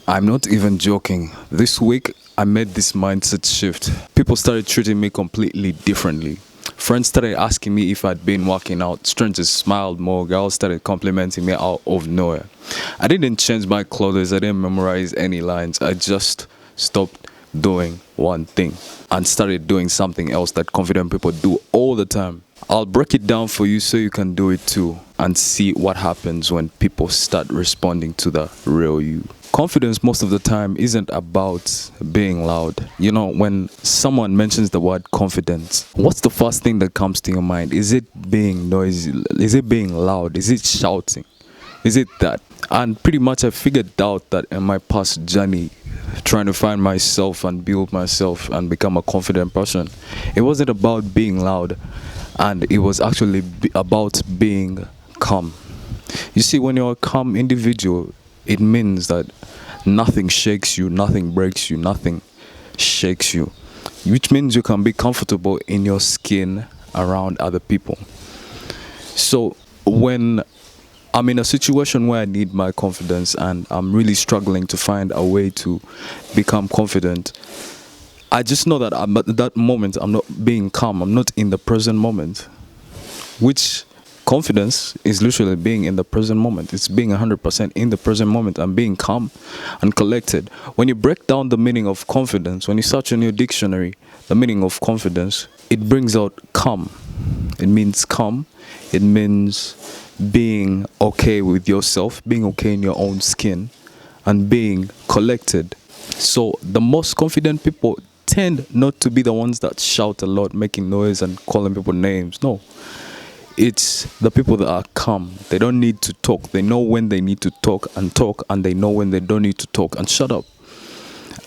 I'm not even joking. This week, I made this mindset shift. People started treating me completely differently. Friends started asking me if I'd been working out. Strangers smiled more. Girls started complimenting me out of nowhere. I didn't change my clothes. I didn't memorize any lines. I just stopped doing one thing and started doing something else that confident people do all the time. I'll break it down for you so you can do it too and see what happens when people start responding to the real you. Confidence most of the time isn't about being loud. You know, when someone mentions the word confidence, what's the first thing that comes to your mind? Is it being noisy? Is it being loud? Is it shouting? Is it that? And pretty much I figured out that in my past journey, trying to find myself and build myself and become a confident person, it wasn't about being loud, and it was actually about being calm. You see, when you're a calm individual, it means that nothing shakes you, nothing breaks you, nothing shakes you, which means you can be comfortable in your skin around other people. So when I'm in a situation where I need my confidence and I'm really struggling to find a way to become confident, I just know that I'm at that moment, I'm not being calm, I'm not in the present moment, which confidence is literally being in the present moment. It's being 100% in the present moment and being calm and collected. When you break down the meaning of confidence, when you search in your dictionary, the meaning of confidence, it brings out calm. It means calm. It means being okay with yourself, being okay in your own skin, and being collected. So the most confident people tend not to be the ones that shout a lot, making noise and calling people names. No. It's the people that are calm. They don't need to talk. They know when they need to talk, and they know when they don't need to talk and shut up.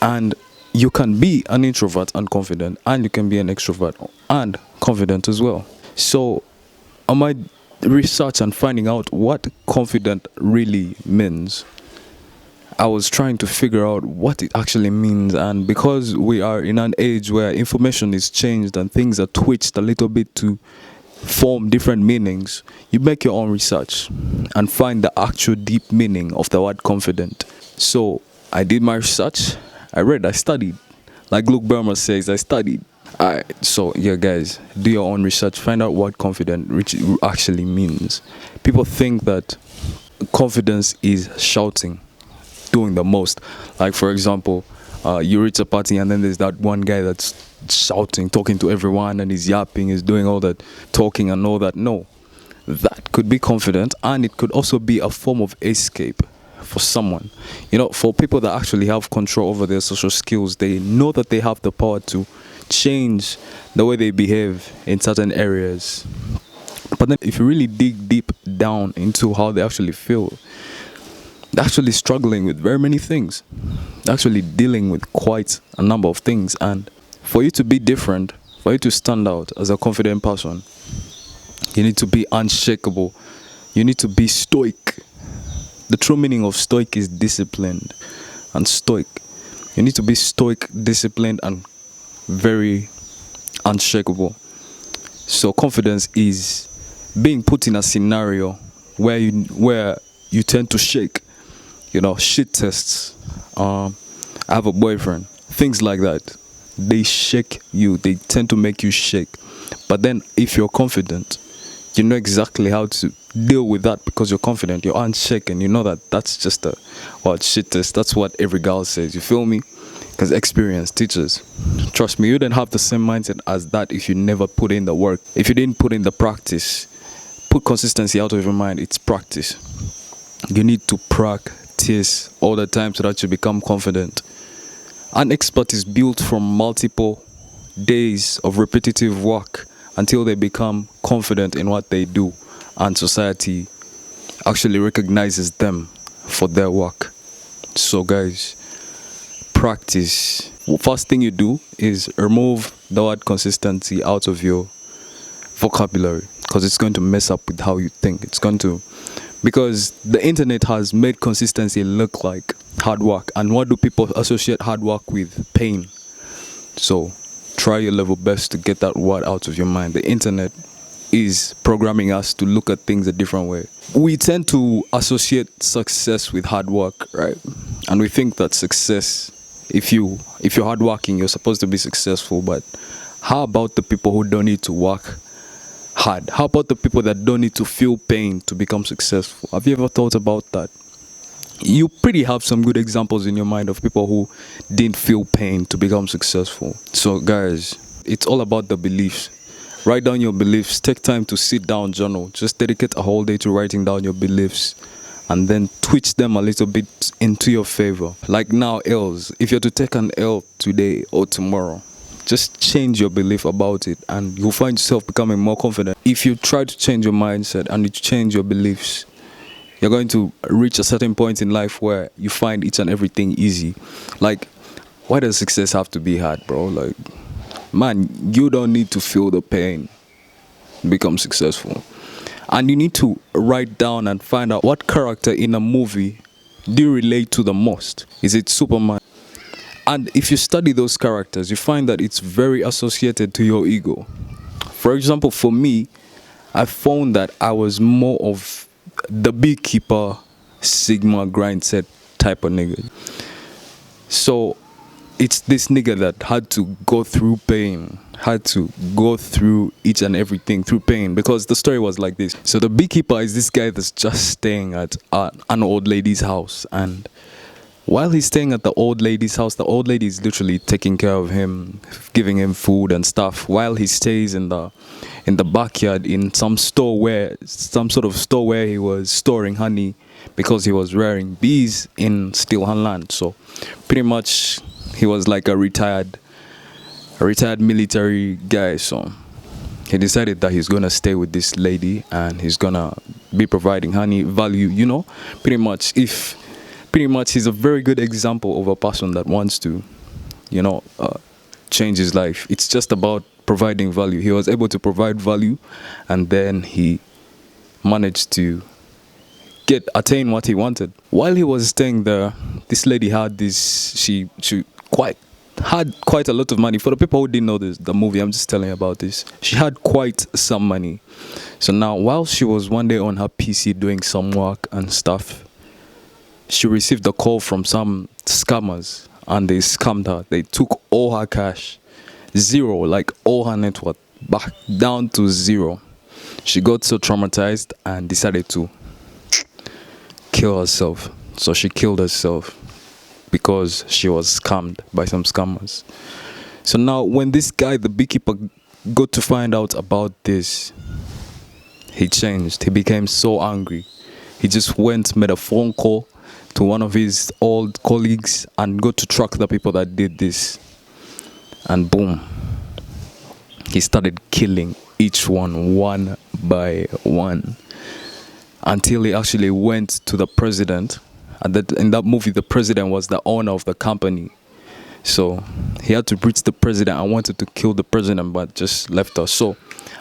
And you can be an introvert and confident, and you can be an extrovert and confident as well. So, on my research and finding out what confident really means, I was trying to figure out what it actually means. And because we are in an age where information is changed and things are twitched a little bit to form different meanings, you make your own research and find the actual deep meaning of the word confident. So I did my research, I read, I studied. Like Luke Burma says, I studied. Alright, so yeah, guys, do your own research, find out what confident actually means. People think that confidence is shouting, doing the most. Like, for example, you reach a party and then there's that one guy that's shouting, talking to everyone, and he's yapping, he's doing all that talking and all that. No, that could be confident, and it could also be a form of escape for someone. You know, for people that actually have control over their social skills, they know that they have the power to change the way they behave in certain areas. But then if you really dig deep down into how they actually feel, they're actually struggling with very many things. They're actually dealing with quite a number of things. And for you to be different, for you to stand out as a confident person, you need to be unshakable. You need to be stoic. The true meaning of stoic is disciplined and stoic. You need to be stoic, disciplined, and very unshakable. So confidence is being put in a scenario where you tend to shake. You know, shit tests. I have a boyfriend. Things like that. They shake you. They tend to make you shake. But then if you're confident, you know exactly how to deal with that because you're confident. You're unshaken. You know that that's just a shit test. That's what every girl says. You feel me? Because experience teaches. Trust me, you don't have the same mindset as that if you never put in the work. If you didn't put in the practice, put consistency out of your mind. It's practice. You need to practice all the time so that you become confident. An expert is built from multiple days of repetitive work until they become confident in what they do, and society actually recognizes them for their work. So guys, practice. First thing you do is remove the word consistency out of your vocabulary, because it's going to mess up with how you think. Because the internet has made consistency look like hard work. And what do people associate hard work with? Pain. So try your level best to get that word out of your mind. The internet is programming us to look at things a different way. We tend to associate success with hard work, right? And we think that success, if you're hardworking, you're supposed to be successful. But how about the people who don't need to work hard? How about the people that don't need to feel pain to become successful? Have you ever thought about that? You pretty have some good examples in your mind of people who didn't feel pain to become successful. So guys, it's all about the beliefs. Write down your beliefs. Take time to sit down, journal. Just dedicate a whole day to writing down your beliefs and then twitch them a little bit into your favor. Like now, L's. If you're to take an L today or tomorrow, just change your belief about it and you'll find yourself becoming more confident. If you try to change your mindset and you change your beliefs, you're going to reach a certain point in life where you find each and everything easy. Like, why does success have to be hard, bro? Like, man, you don't need to feel the pain to become successful. And you need to write down and find out what character in a movie do you relate to the most. Is it Superman? And if you study those characters, you find that it's very associated to your ego. For example, for me, I found that I was more of the beekeeper, Sigma grind set type of nigga. So it's this nigga that had to go through pain, had to go through each and everything through pain, because the story was like this. So the beekeeper is this guy that's just staying at an old lady's house, and while he's staying at the old lady's house, the old lady is literally taking care of him, giving him food and stuff, while he stays in the backyard in some sort of store where he was storing honey, because he was rearing bees in Stilhan land. So pretty much he was like a retired military guy. So he decided that he's gonna stay with this lady and he's gonna be providing honey value, pretty much he's a very good example of a person that wants to change his life. It's just about providing value. He was able to provide value, and then he managed to attain what he wanted. While he was staying there, this lady had she had quite a lot of money. For the people who didn't know the movie, I'm just telling you about this. She had quite some money. So now, while she was one day on her PC doing some work and stuff, she received a call from some scammers, and they scammed her. They took all her cash, zero, like all her net worth, back down to zero. She got so traumatized and decided to kill herself. So she killed herself because she was scammed by some scammers. So now when this guy, the beekeeper, got to find out about this, he changed. He became so angry. He just made a phone call to one of his old colleagues and got to track the people that did this. And boom, he started killing each one by one, until he actually went to the president. And in that movie, the president was the owner of the company. So he had to reach the president and wanted to kill the president, but just left us. So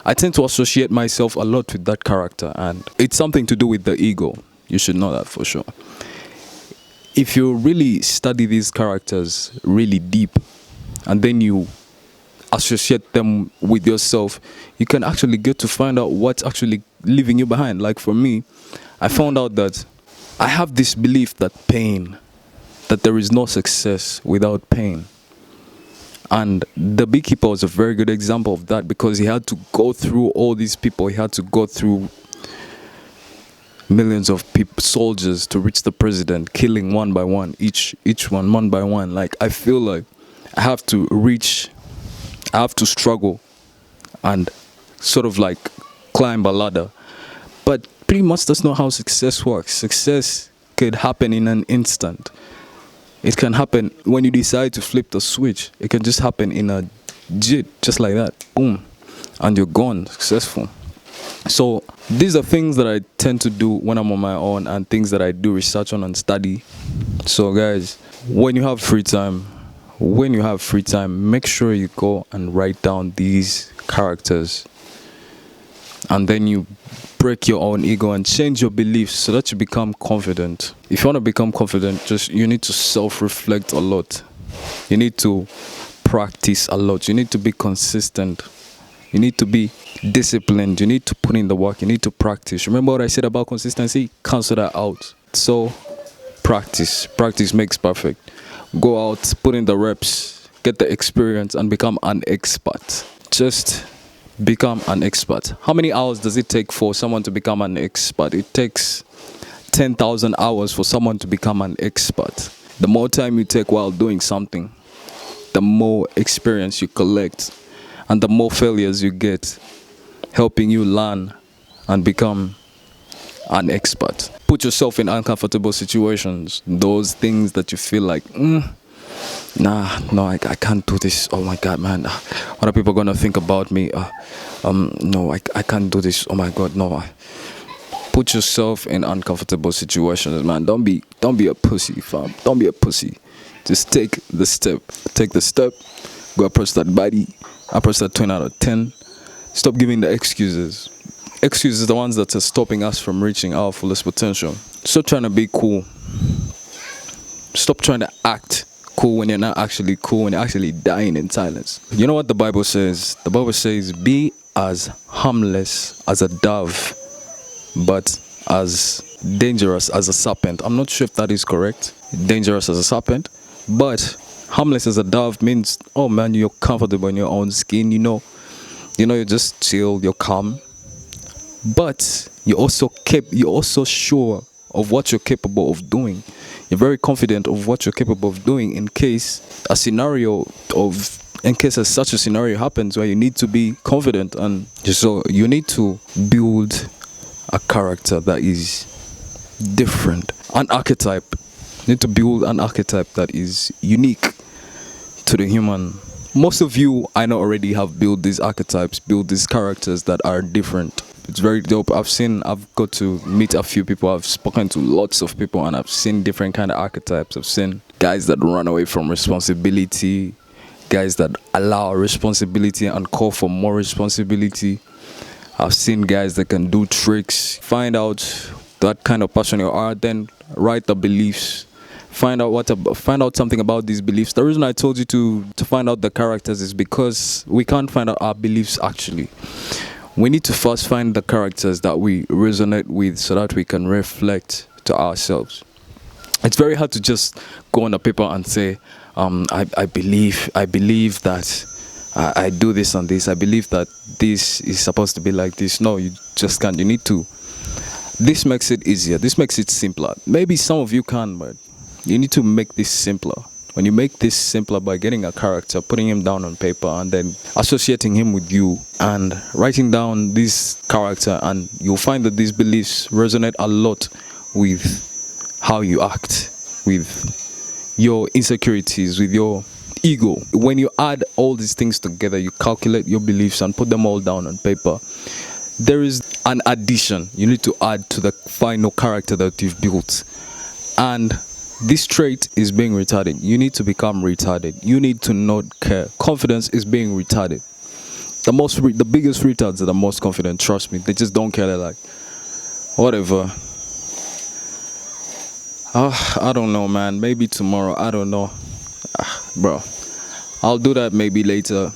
I tend to associate myself a lot with that character, and it's something to do with the ego. You should know that for sure. If you really study these characters really deep, and then you associate them with yourself, you can actually get to find out what's actually leaving you behind. Like for me, I found out that I have this belief that there is no success without pain. And the beekeeper was a very good example of that, because he had to go through all these people. He had to go through millions of soldiers to reach the president, killing one by one, each one by one. Like, I feel like I have to struggle and sort of like climb a ladder. But pretty much that's not how success works. Success could happen in an instant. It can happen when you decide to flip the switch. It can just happen in a jit, just like that. Boom. And you're gone, successful. So these are things that I tend to do when I'm on my own, and things that I do research on and study. So guys, when you have free time, make sure you go and write down these characters, and then you break your own ego and change your beliefs so that you become confident. If you want to become confident, you need to self-reflect a lot. You need to practice a lot. You need to be consistent. You need to be disciplined. You need to put in the work. You need to practice. Remember what I said about consistency? Cancel that out. So practice. Practice makes perfect. Go out, put in the reps, get the experience, and become an expert. Just become an expert. How many hours does it take for someone to become an expert? It takes 10,000 hours for someone to become an expert. The more time you take while doing something, the more experience you collect, and the more failures you get, helping you learn and become an expert. Put yourself in uncomfortable situations, those things that you feel like, no, I can't do this. Oh my God, man, what are people gonna think about me? No, I can't do this. Oh my God, no. Put yourself in uncomfortable situations, man. Don't be a pussy, fam. Don't be a pussy. Just take the step. Take the step. Go approach that body. Approach that 10 out of 10. Stop giving the excuses. Excuses are the ones that are stopping us from reaching our fullest potential. Stop trying to be cool. Stop trying to act cool when you're not actually cool, when you're actually dying in silence. You know what the Bible says? The Bible says, be as harmless as a dove, but as dangerous as a serpent. I'm not sure if that is correct. Dangerous as a serpent, but harmless as a dove means, oh man, you're comfortable in your own skin. You know, you're just chill, you're calm, but you're also sure of what you're capable of doing. You're very confident of what you're capable of doing in case such a scenario happens where you need to be confident. And so you need to build a character that is different, an archetype. You need to build an archetype that is unique to the human. Most of you I know already have built these archetypes, built these characters that are different. It's very dope. I've got to meet a few people. I've spoken to lots of people, and I've seen different kind of archetypes. I've seen guys that run away from responsibility, guys that allow responsibility and call for more responsibility. I've seen guys that can do tricks. Find out that kind of person you are, then write the beliefs. Find out something about these beliefs. The reason I told you to find out the characters is because we can't find out our beliefs actually. We need to first find the characters that we resonate with so that we can reflect to ourselves. It's very hard to just go on the paper and say, I believe that I do this and this. I believe that this is supposed to be like this. No, you just can't. You need to. This makes it easier. This makes it simpler. Maybe some of you can, but you need to make this simpler. When you make this simpler by getting a character, putting him down on paper, and then associating him with you and writing down this character, and you'll find that these beliefs resonate a lot with how you act, with your insecurities, with your ego. When you add all these things together, you calculate your beliefs and put them all down on paper, there is an addition you need to add to the final character that you've built. And this trait is being retarded. You need to become retarded. You need to not care. Confidence is being retarded. The biggest retards are the most confident. Trust me, they just don't care. They're like, whatever. I don't know, man. Maybe tomorrow. I don't know, bro. I'll do that maybe later.